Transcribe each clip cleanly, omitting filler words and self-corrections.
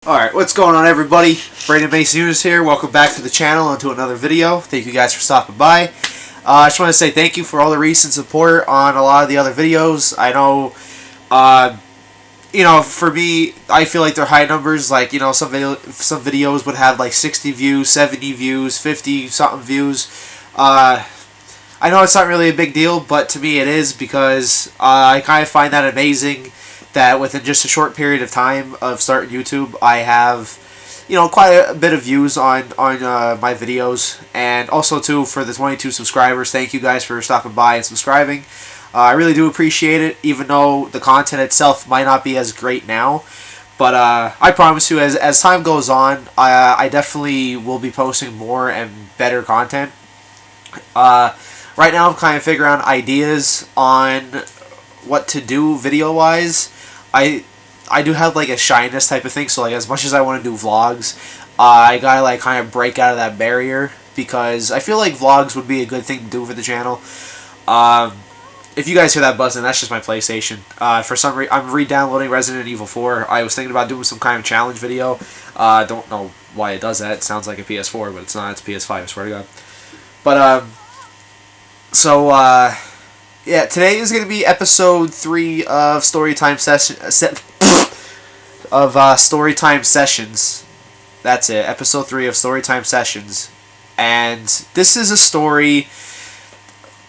Alright, what's going on everybody? Brandon Mason Unis here. Welcome back to the channel and to another video. Thank you guys for stopping by. I just want to say thank you for all the recent support on a lot of the other videos. I know, for me, I feel like they're high numbers. Like, some videos would have like 60 views, 70 views, 50 something views. I know it's not really a big deal, but to me it is because I kind of find that amazing that within just a short period of time of starting YouTube, I have, quite a bit of views on my videos. And also, too, for the 22 subscribers, thank you guys for stopping by and subscribing. I really do appreciate it, even though the content itself might not be as great now. But I promise you, as time goes on, I definitely will be posting more and better content. Right now, I'm kind of figuring out ideas on what to do video-wise. I do have like a shyness type of thing, so like as much as I want to do vlogs, I gotta like kind of break out of that barrier because I feel like vlogs would be a good thing to do for the channel. If you guys hear that buzzing, that's just my PlayStation. For some reason, I'm re-downloading Resident Evil 4. I was thinking about doing some kind of challenge video. Don't know why it does that. It sounds like a PS4, but it's not. It's PS5. I swear to God. But yeah, today is going to be episode 3 of Storytime Sessions. That's it, episode 3 of Storytime Sessions. And this is a story,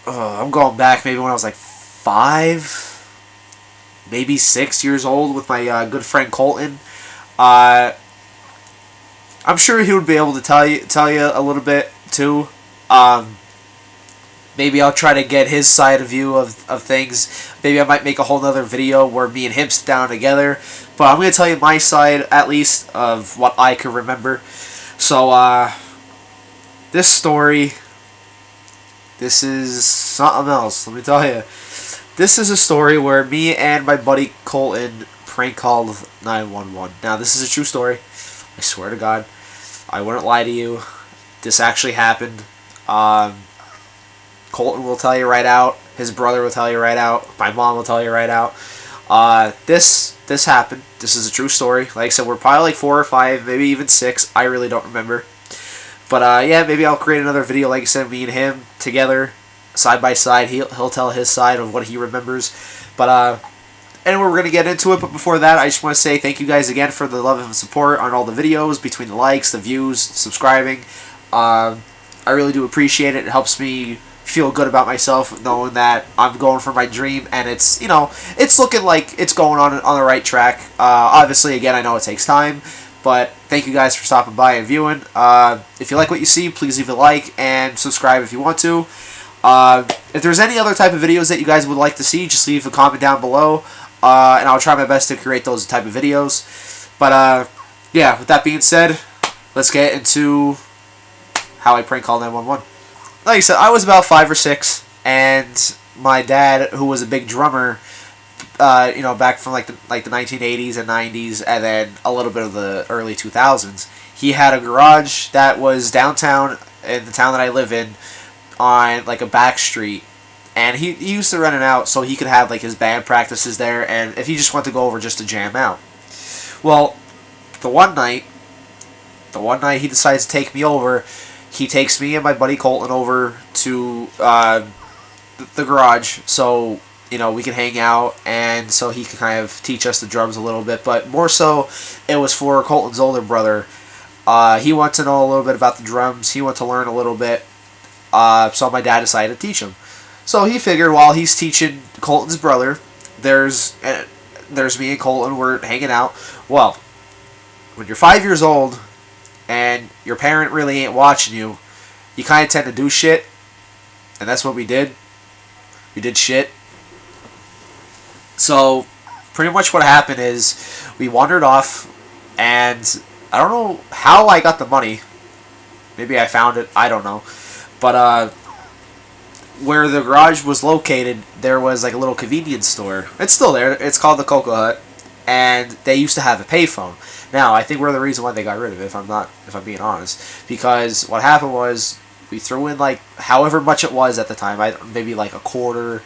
I'm going back maybe when I was like 5, maybe 6 years old with my good friend Colton. I'm sure he would be able to tell you a little bit too. Maybe I'll try to get his side of view of things. Maybe I might make a whole nother video where me and him sit down together. But I'm going to tell you my side, at least, of what I can remember. So, this story, this is something else, let me tell you. This is a story where me and my buddy Colton prank called 911. Now, this is a true story. I swear to God. I wouldn't lie to you. This actually happened. Colton will tell you right out. His brother will tell you right out. My mom will tell you right out. This happened. This is a true story. Like I said, we're probably like 4 or 5, maybe even 6. I really don't remember. But yeah, maybe I'll create another video. Like I said, me and him together, side by side. He'll tell his side of what he remembers. But anyway, we're gonna get into it. But before that, I just want to say thank you guys again for the love and support on all the videos, between the likes, the views, subscribing. I really do appreciate it. It helps me feel good about myself knowing that I'm going for my dream, and it's it's looking like it's going on the right track. Obviously, again, I know it takes time, but thank you guys for stopping by and viewing. If you like what you see, please leave a like and subscribe if you want to. If there's any other type of videos that you guys would like to see, just leave a comment down below, and I'll try my best to create those type of videos. But yeah, with that being said, let's get into how I prank call 911. Like I said, I was about 5 or 6, and my dad, who was a big drummer, back from like the 1980s and 90s, and then a little bit of the early 2000s, he had a garage that was downtown in the town that I live in, on like a back street, and he used to rent it out so he could have like his band practices there, and if he just wanted to go over just to jam out. Well, the one night he decides to take me over. He takes me and my buddy Colton over to the garage so, we can hang out, and so he can kind of teach us the drums a little bit. But more so, it was for Colton's older brother. He wanted to know a little bit about the drums. He wanted to learn a little bit. So my dad decided to teach him. So he figured while he's teaching Colton's brother, there's me and Colton, we're hanging out. Well, when you're 5 years old and your parent really ain't watching you, you kind of tend to do shit. And that's what we did. We did shit. So, pretty much what happened is, we wandered off, and I don't know how I got the money. Maybe I found it, I don't know. But, where the garage was located, there was like a little convenience store. It's still there. It's called the Cocoa Hut. And they used to have a payphone. Now, I think we're the reason why they got rid of it, if I'm being honest. Because what happened was, we threw in like however much it was at the time. Maybe like a quarter,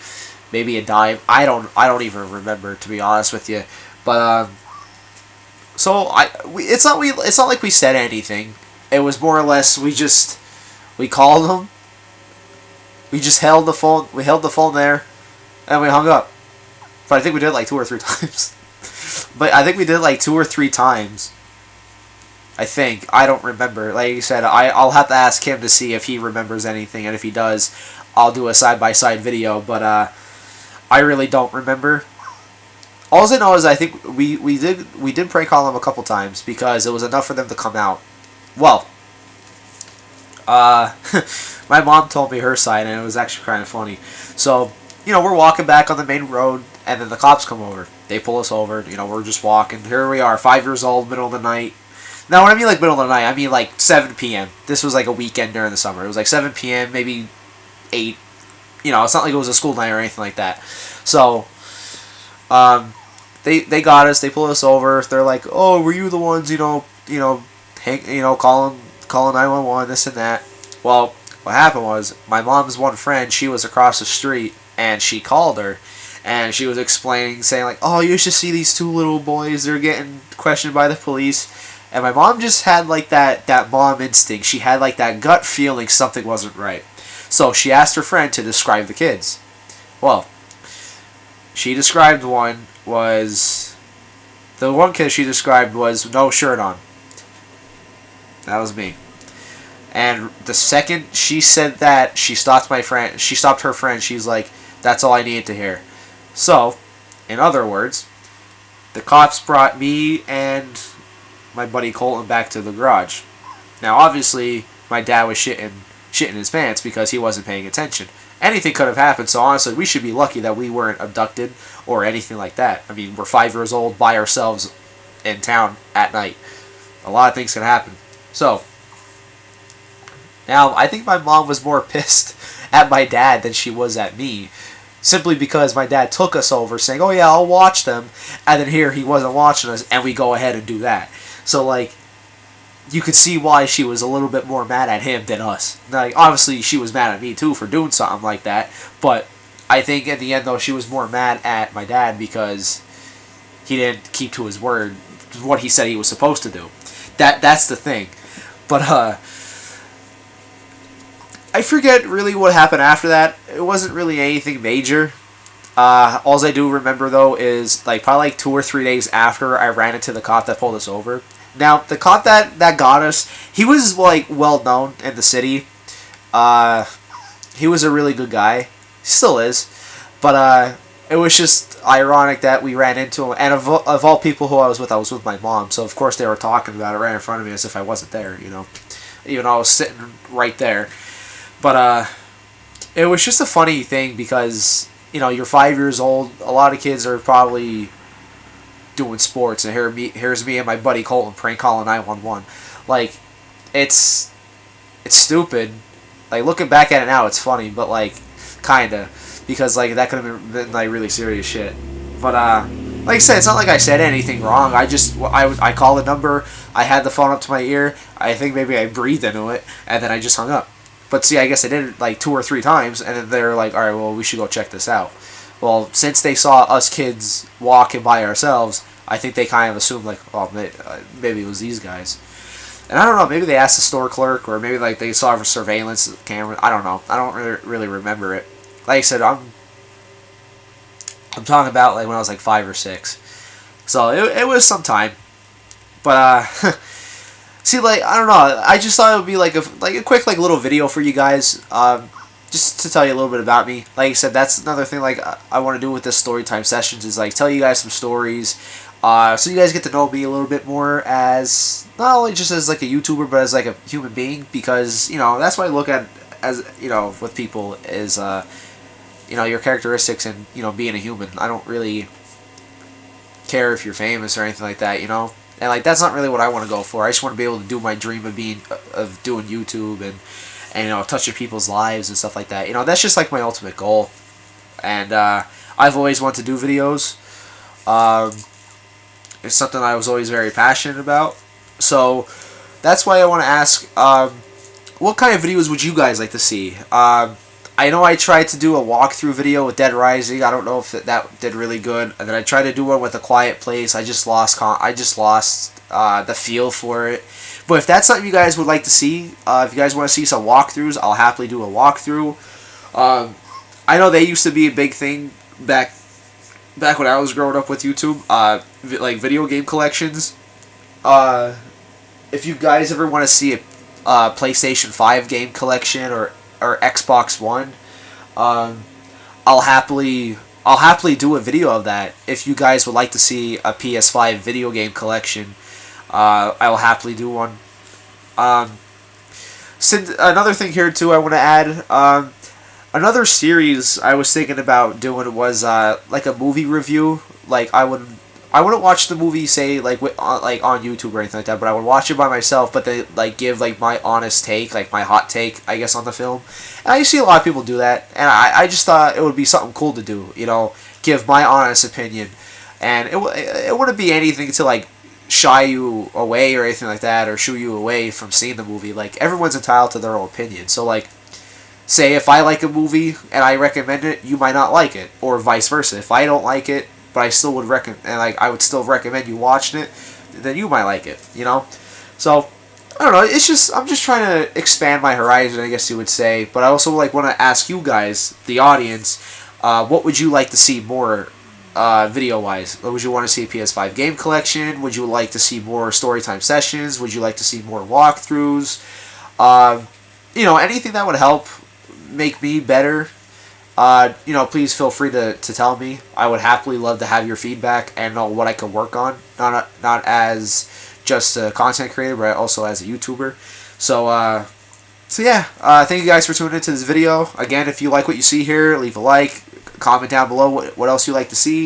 maybe a dime. I don't even remember, to be honest with you. But So it's not like we said anything. It was more or less we called him. We just held the phone. We held the phone there, and we hung up. But I think we did it like 2 or 3 times. But I think we did it like 2 or 3 times. I think. I don't remember. Like you said, I'll have to ask him to see if he remembers anything, and if he does, I'll do a side-by-side video. But I really don't remember. All I know is I think we did prank call them a couple times because it was enough for them to come out. Well, my mom told me her side, and it was actually kind of funny. So, we're walking back on the main road, and then the cops come over. They pull us over. We're just walking. Here we are, 5 years old, middle of the night. Now, when I mean like middle of the night, I mean like 7 p.m. This was like a weekend during the summer. It was like 7 p.m., maybe 8. It's not like it was a school night or anything like that. So, they got us. They pulled us over. They're like, "Oh, were you the ones, calling 911, this and that?" Well, what happened was my mom's one friend. She was across the street, and she called her, and she was explaining, saying like, "Oh, you should see these 2 little boys. They're getting questioned by the police." And my mom just had like that mom instinct. She had like that gut feeling something wasn't right. So she asked her friend to describe the kids. Well, she described one was... The one kid she described was no shirt on. That was me. And the second she said that, she stopped my friend. She stopped her friend. She's like, "That's all I needed to hear." So, in other words, the cops brought me and my buddy Colton back to the garage. Now, obviously, my dad was shitting his pants because he wasn't paying attention. Anything could have happened, so honestly, we should be lucky that we weren't abducted or anything like that. I mean, we're 5 years old by ourselves in town at night. A lot of things can happen. So, now, I think my mom was more pissed at my dad than she was at me. Simply because my dad took us over saying, "Oh yeah, I'll watch them." And then here he wasn't watching us, and we go ahead and do that. So, like, you could see why she was a little bit more mad at him than us. Like, obviously, she was mad at me, too, for doing something like that. But I think, in the end, though, she was more mad at my dad because he didn't keep to his word, what he said he was supposed to do. That's the thing. But, I forget really what happened after that. It wasn't really anything major. All I do remember, though, is, like, probably, 2 or 3 days after I ran into the cop that pulled us over. Now, the cop that got us, he was, like, well-known in the city. He was a really good guy. He still is. But, it was just ironic that we ran into him. And of all people who I was with my mom. So, of course, they were talking about it right in front of me as if I wasn't there, Even though I was sitting right there. But, it was just a funny thing because, you're 5 years old. A lot of kids are probably doing sports, and here's me and my buddy Colton prank calling 911. Like, it's stupid. Like, looking back at it now, it's funny, but like, kinda, because like that could have been like really serious shit. But like I said, it's not like I said anything wrong. I called the number. I had the phone up to my ear. I think maybe I breathed into it, and then I just hung up. But see, I guess I did it like 2 or 3 times, and then they're like, "All right, well, we should go check this out." Well, since they saw us kids walking by ourselves, I think they kind of assumed, like, "Oh, maybe it was these guys." And I don't know, maybe they asked the store clerk, or maybe, like, they saw a surveillance camera. I don't know. I don't really remember it. Like I said, I'm talking about, like, when I was, like, 5 or 6. So, it was some time. But, see, like, I don't know. I just thought it would be, like, a quick, like, little video for you guys. Just to tell you a little bit about me. Like I said, that's another thing like I want to do with this Storytime sessions is like tell you guys some stories, so you guys get to know me a little bit more as not only just as like a YouTuber but as like a human being, because that's what I look at as with people is your characteristics and being a human. I don't really care if you're famous or anything like that, and like that's not really what I want to go for. I just want to be able to do my dream of doing YouTube and touching people's lives and stuff like that. That's just like my ultimate goal. And I've always wanted to do videos. It's something I was always very passionate about. So that's why I want to ask, what kind of videos would you guys like to see? I know I tried to do a walkthrough video with Dead Rising. I don't know if that did really good. And then I tried to do one with A Quiet Place. I just lost the feel for it. But if that's something you guys would like to see, if you guys want to see some walkthroughs, I'll happily do a walkthrough. I know they used to be a big thing back when I was growing up with YouTube. Like video game collections. If you guys ever want to see a PlayStation 5 game collection or Xbox One, I'll happily do a video of that. If you guys would like to see a PS5 video game collection, I will happily do one. Since another thing here too, I want to add. Another series I was thinking about doing was like a movie review. Like I wouldn't watch the movie, say, like on YouTube or anything like that, but I would watch it by myself, but they like give like my honest take, like my hot take, I guess, on the film. And I see a lot of people do that, and I just thought it would be something cool to do, give my honest opinion. And it wouldn't be anything to like shy you away or anything like that, or shoo you away from seeing the movie. Like, everyone's entitled to their own opinion. So like, say if I like a movie and I recommend it, you might not like it, or vice versa. If I don't like it, but I still would I would still recommend you watching it, then you might like it, So I don't know. I'm just trying to expand my horizon, I guess you would say. But I also like want to ask you guys, the audience, what would you like to see more, video wise? Would you want to see a PS5 game collection? Would you like to see more Storytime sessions? Would you like to see more walkthroughs? Anything that would help make me better. Please feel free to tell me. I would happily love to have your feedback and know what I can work on. Not as just a content creator, but also as a YouTuber. So yeah. Thank you guys for tuning into this video. Again, if you like what you see here, leave a like, comment down below what else you like to see.